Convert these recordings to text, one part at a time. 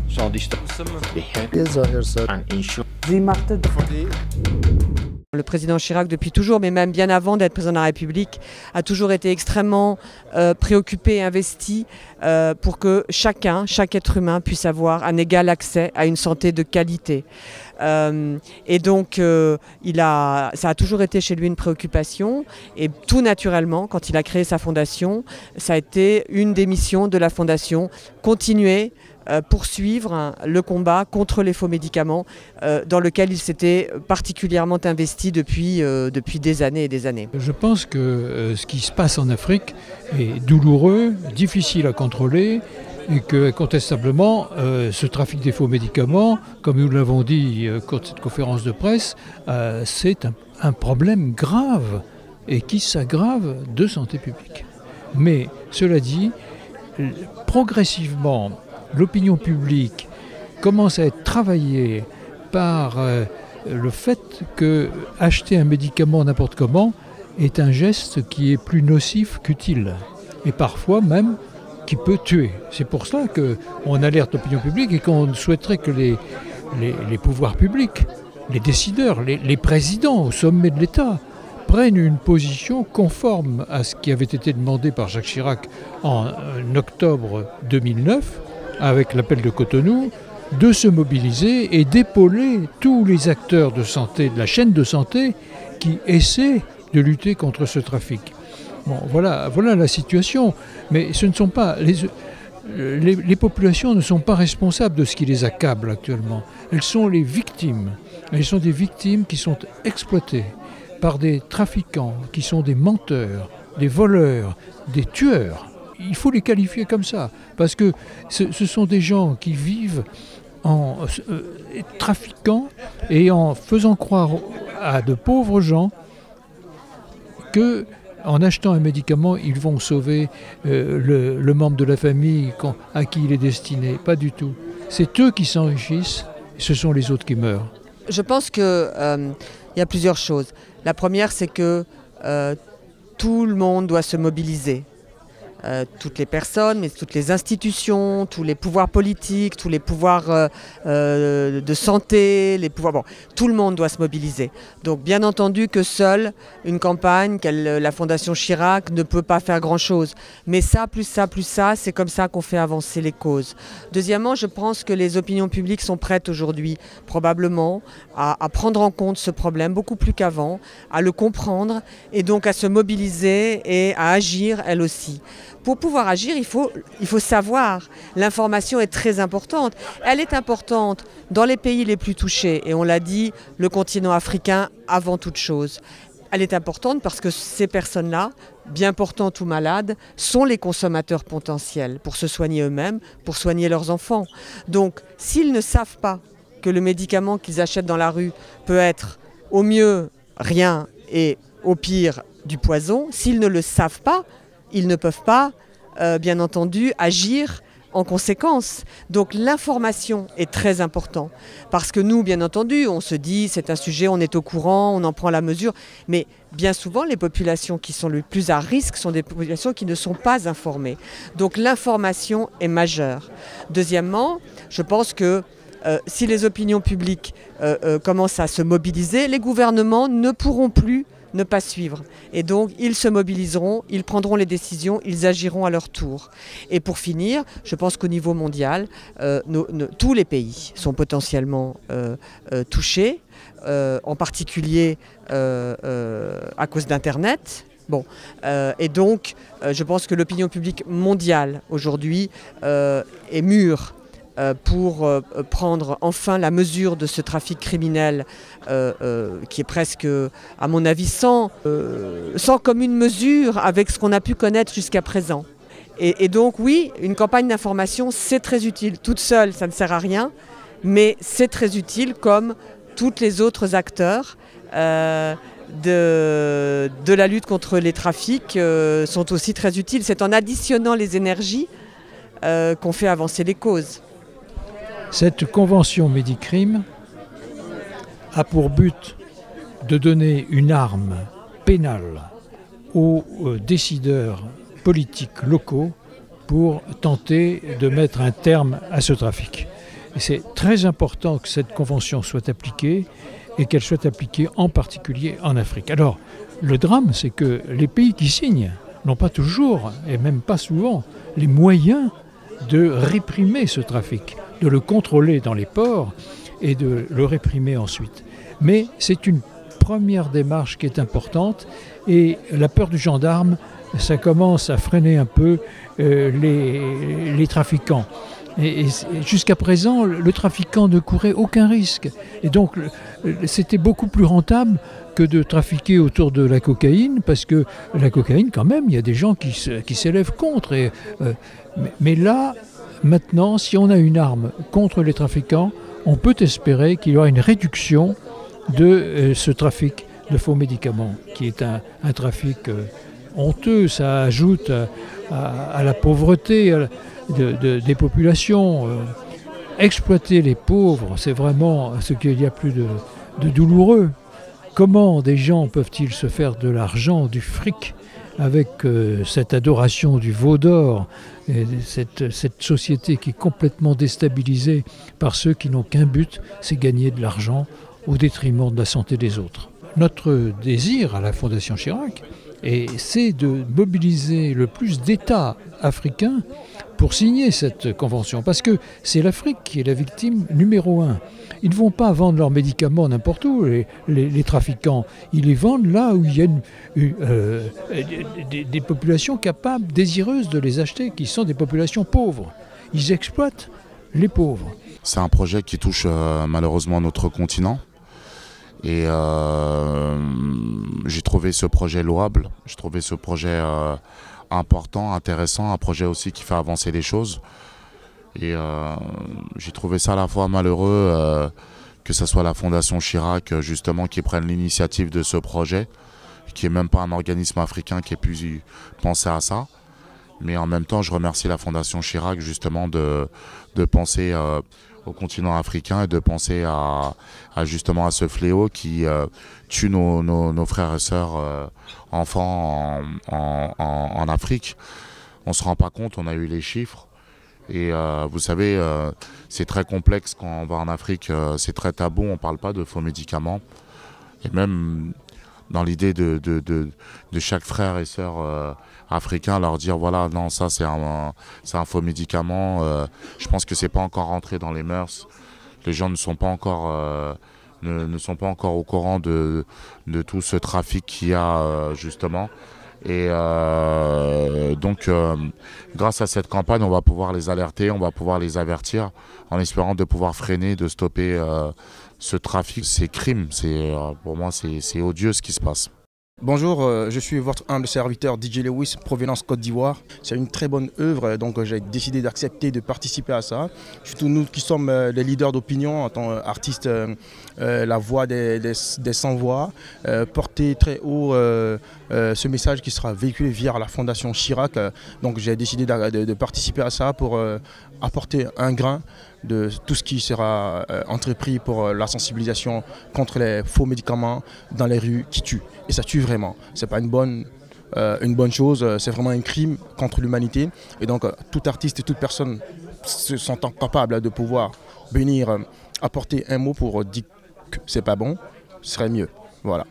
Sans distance. Le président Chirac, depuis toujours, mais même bien avant d'être président de la République, a toujours été extrêmement préoccupé et investi pour que chaque être humain puisse avoir un égal accès à une santé de qualité. Et donc, ça a toujours été chez lui une préoccupation. Et tout naturellement, quand il a créé sa fondation, ça a été une des missions de la fondation, continuer poursuivre le combat contre les faux médicaments dans lequel il s'était particulièrement investi depuis des années et des années. Je pense que ce qui se passe en Afrique est douloureux, difficile à contrôler et que incontestablement ce trafic des faux médicaments, comme nous l'avons dit lors de cette conférence de presse, c'est un problème grave et qui s'aggrave de santé publique. Mais cela dit, progressivement, l'opinion publique commence à être travaillée par le fait que acheter un médicament n'importe comment est un geste qui est plus nocif qu'utile et parfois même qui peut tuer. C'est pour cela qu'on alerte l'opinion publique et qu'on souhaiterait que les pouvoirs publics, les décideurs, les présidents au sommet de l'État prennent une position conforme à ce qui avait été demandé par Jacques Chirac en octobre 2009 avec l'appel de Cotonou, de se mobiliser et d'épauler tous les acteurs de santé, de la chaîne de santé, qui essaient de lutter contre ce trafic. Bon, voilà la situation. Mais ce ne sont pas les populations ne sont pas responsables de ce qui les accable actuellement. Elles sont les victimes. Elles sont des victimes qui sont exploitées par des trafiquants, qui sont des menteurs, des voleurs, des tueurs. Il faut les qualifier comme ça, parce que ce sont des gens qui vivent en trafiquant et en faisant croire à de pauvres gens qu'en achetant un médicament, ils vont sauver le membre de la famille à qui il est destiné. Pas du tout. C'est eux qui s'enrichissent, ce sont les autres qui meurent. Je pense qu'il y a plusieurs choses. La première, c'est que tout le monde doit se mobiliser. Toutes les personnes, mais toutes les institutions, tous les pouvoirs politiques, tous les pouvoirs de santé, tout le monde doit se mobiliser. Donc bien entendu que seule une campagne, la Fondation Chirac, ne peut pas faire grand-chose. Mais ça, plus ça, c'est comme ça qu'on fait avancer les causes. Deuxièmement, je pense que les opinions publiques sont prêtes aujourd'hui, probablement, à prendre en compte ce problème beaucoup plus qu'avant, à le comprendre et donc à se mobiliser et à agir elles aussi. Pour pouvoir agir, il faut savoir. L'information est très importante. Elle est importante dans les pays les plus touchés. Et on l'a dit, le continent africain avant toute chose. Elle est importante parce que ces personnes-là, bien portantes ou malades, sont les consommateurs potentiels pour se soigner eux-mêmes, pour soigner leurs enfants. Donc, s'ils ne savent pas que le médicament qu'ils achètent dans la rue peut être au mieux rien et au pire du poison, s'ils ne le savent pas, ils ne peuvent pas, bien entendu, agir en conséquence. Donc l'information est très importante. Parce que nous, bien entendu, on se dit c'est un sujet, on est au courant, on en prend la mesure. Mais bien souvent, les populations qui sont le plus à risque sont des populations qui ne sont pas informées. Donc l'information est majeure. Deuxièmement, je pense que si les opinions publiques commencent à se mobiliser, les gouvernements ne pourront plus ne pas suivre. Et donc, ils se mobiliseront, ils prendront les décisions, ils agiront à leur tour. Et pour finir, je pense qu'au niveau mondial, tous les pays sont potentiellement touchés, en particulier à cause d'Internet. Bon, et donc, je pense que l'opinion publique mondiale, aujourd'hui, est mûre pour prendre enfin la mesure de ce trafic criminel qui est presque, à mon avis, sans commune mesure avec ce qu'on a pu connaître jusqu'à présent. Et donc oui, une campagne d'information, c'est très utile. Toute seule, ça ne sert à rien, mais c'est très utile comme tous les autres acteurs de la lutte contre les trafics sont aussi très utiles. C'est en additionnant les énergies qu'on fait avancer les causes. Cette convention Médicrime a pour but de donner une arme pénale aux décideurs politiques locaux pour tenter de mettre un terme à ce trafic. Et c'est très important que cette convention soit appliquée et qu'elle soit appliquée en particulier en Afrique. Alors, le drame, c'est que les pays qui signent n'ont pas toujours, et même pas souvent, les moyens de réprimer ce trafic, de le contrôler dans les ports et de le réprimer ensuite. Mais c'est une première démarche qui est importante et la peur du gendarme, ça commence à freiner un peu les trafiquants. Et jusqu'à présent, le trafiquant ne courait aucun risque. Et donc, c'était beaucoup plus rentable que de trafiquer autour de la cocaïne, parce que la cocaïne, quand même, il y a des gens qui s'élèvent contre. Mais là, maintenant, si on a une arme contre les trafiquants, on peut espérer qu'il y aura une réduction de ce trafic de faux médicaments, qui est un trafic honteux. Ça ajoute à la pauvreté des populations. Exploiter les pauvres, c'est vraiment ce qu'il y a plus de douloureux. Comment des gens peuvent-ils se faire de l'argent, du fric, avec cette adoration du veau d'or, et cette société qui est complètement déstabilisée par ceux qui n'ont qu'un but, c'est gagner de l'argent au détriment de la santé des autres. Notre désir à la Fondation Chirac, c'est de mobiliser le plus d'États africains pour signer cette convention, parce que c'est l'Afrique qui est la victime numéro 1. Ils ne vont pas vendre leurs médicaments n'importe où, les trafiquants. Ils les vendent là où il y a des populations capables, désireuses de les acheter, qui sont des populations pauvres. Ils exploitent les pauvres. C'est un projet qui touche malheureusement notre continent. Et j'ai trouvé ce projet louable, j'ai trouvé ce projet important, intéressant, un projet aussi qui fait avancer les choses. Et j'ai trouvé ça à la fois malheureux que ce soit la Fondation Chirac justement qui prenne l'initiative de ce projet, qui n'est même pas un organisme africain qui ait pu penser à ça. Mais en même temps, je remercie la Fondation Chirac justement de penser au continent africain et de penser justement à ce fléau qui tue nos frères et sœurs enfants en Afrique. On ne se rend pas compte, on a eu les chiffres. Et vous savez, c'est très complexe quand on va en Afrique, c'est très tabou, on ne parle pas de faux médicaments. Et même dans l'idée de chaque frère et sœur africain, leur dire voilà, non, ça c'est un faux médicament. Je pense que c'est pas encore rentré dans les mœurs. Les gens ne sont pas encore ne sont pas encore au courant de tout ce trafic qu'il y a justement. Et donc, grâce à cette campagne, on va pouvoir les alerter, on va pouvoir les avertir, en espérant de pouvoir freiner, de stopper ce trafic, ces crimes. Pour moi, c'est odieux ce qui se passe. Bonjour, je suis votre humble serviteur DJ Lewis, provenance Côte d'Ivoire. C'est une très bonne œuvre, donc j'ai décidé d'accepter de participer à ça. Surtout nous qui sommes les leaders d'opinion en tant qu'artistes, la voix des sans-voix, porter très haut ce message qui sera véhiculé via la Fondation Chirac. Donc j'ai décidé de participer à ça pour apporter un grain de tout ce qui sera entrepris pour la sensibilisation contre les faux médicaments dans les rues qui tuent. Et ça tue vraiment. Ce n'est pas une bonne chose, c'est vraiment un crime contre l'humanité. Et donc tout artiste et toute personne se sentant capable de pouvoir venir apporter un mot pour dire que c'est pas bon, ce serait mieux. Voilà.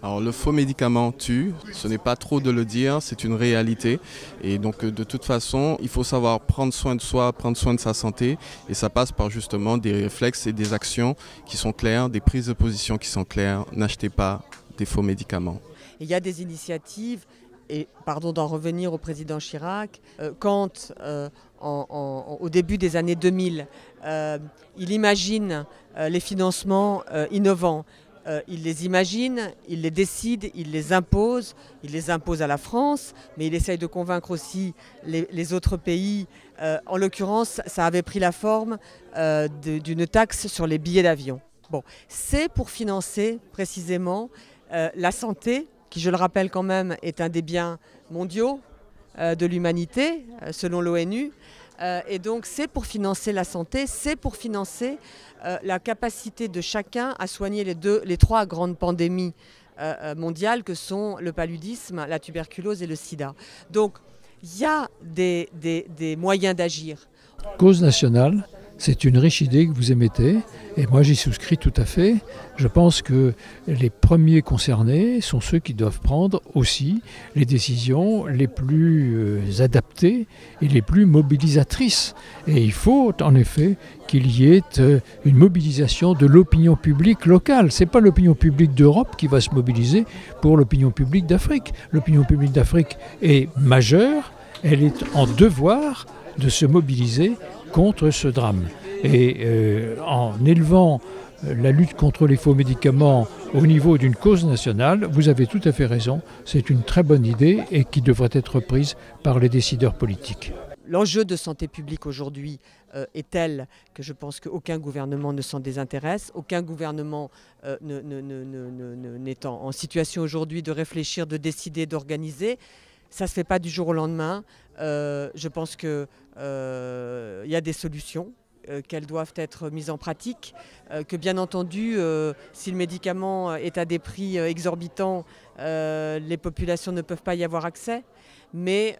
Alors le faux médicament tue, ce n'est pas trop de le dire, c'est une réalité. Et donc de toute façon, il faut savoir prendre soin de soi, prendre soin de sa santé. Et ça passe par justement des réflexes et des actions qui sont claires, des prises de position qui sont claires. N'achetez pas des faux médicaments. Il y a des initiatives, et pardon d'en revenir au président Chirac, quand au début des années 2000, il imagine les financements innovants. Il les imagine, il les décide, il les impose à la France, mais il essaye de convaincre aussi les autres pays. En l'occurrence, ça avait pris la forme d'une taxe sur les billets d'avion. Bon, c'est pour financer précisément la santé, qui je le rappelle quand même est un des biens mondiaux de l'humanité, selon l'ONU. Et donc c'est pour financer la santé, c'est pour financer la capacité de chacun à soigner les trois grandes pandémies mondiales que sont le paludisme, la tuberculose et le sida. Donc il y a des moyens d'agir. Cause nationale, c'est une riche idée que vous émettez, et moi j'y souscris tout à fait. Je pense que les premiers concernés sont ceux qui doivent prendre aussi les décisions les plus adaptées et les plus mobilisatrices. Et il faut en effet qu'il y ait une mobilisation de l'opinion publique locale. Ce n'est pas l'opinion publique d'Europe qui va se mobiliser pour l'opinion publique d'Afrique. L'opinion publique d'Afrique est majeure, elle est en devoir de se mobiliser contre ce drame. Et en élevant la lutte contre les faux médicaments au niveau d'une cause nationale, vous avez tout à fait raison, c'est une très bonne idée et qui devrait être prise par les décideurs politiques. L'enjeu de santé publique aujourd'hui est tel que je pense qu'aucun gouvernement ne s'en désintéresse, aucun gouvernement n'est en situation aujourd'hui de réfléchir, de décider, d'organiser. Ça ne se fait pas du jour au lendemain. Je pense qu'il y a des solutions, qu'elles doivent être mises en pratique, que bien entendu, si le médicament est à des prix exorbitants, les populations ne peuvent pas y avoir accès. Mais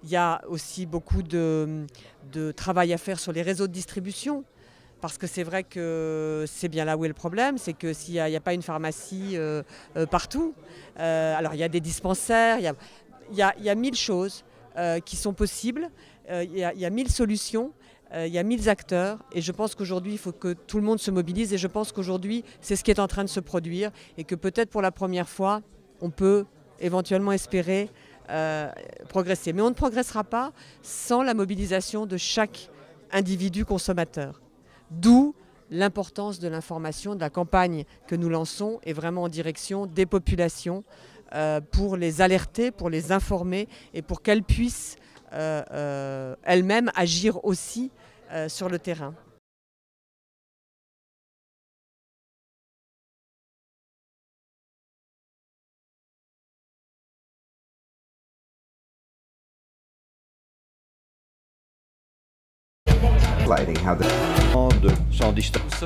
il y a aussi beaucoup de travail à faire sur les réseaux de distribution. Parce que c'est vrai que c'est bien là où est le problème, c'est que s'il n'y a pas une pharmacie partout, alors il y a des dispensaires, il y a 1000 choses qui sont possibles, il y a 1000 solutions, il y a 1000 acteurs et je pense qu'aujourd'hui il faut que tout le monde se mobilise et je pense qu'aujourd'hui c'est ce qui est en train de se produire et que peut-être pour la première fois on peut éventuellement espérer progresser. Mais on ne progressera pas sans la mobilisation de chaque individu consommateur. D'où l'importance de l'information, de la campagne que nous lançons est vraiment en direction des populations pour les alerter, pour les informer et pour qu'elles puissent elles-mêmes agir aussi sur le terrain. How the sans distance.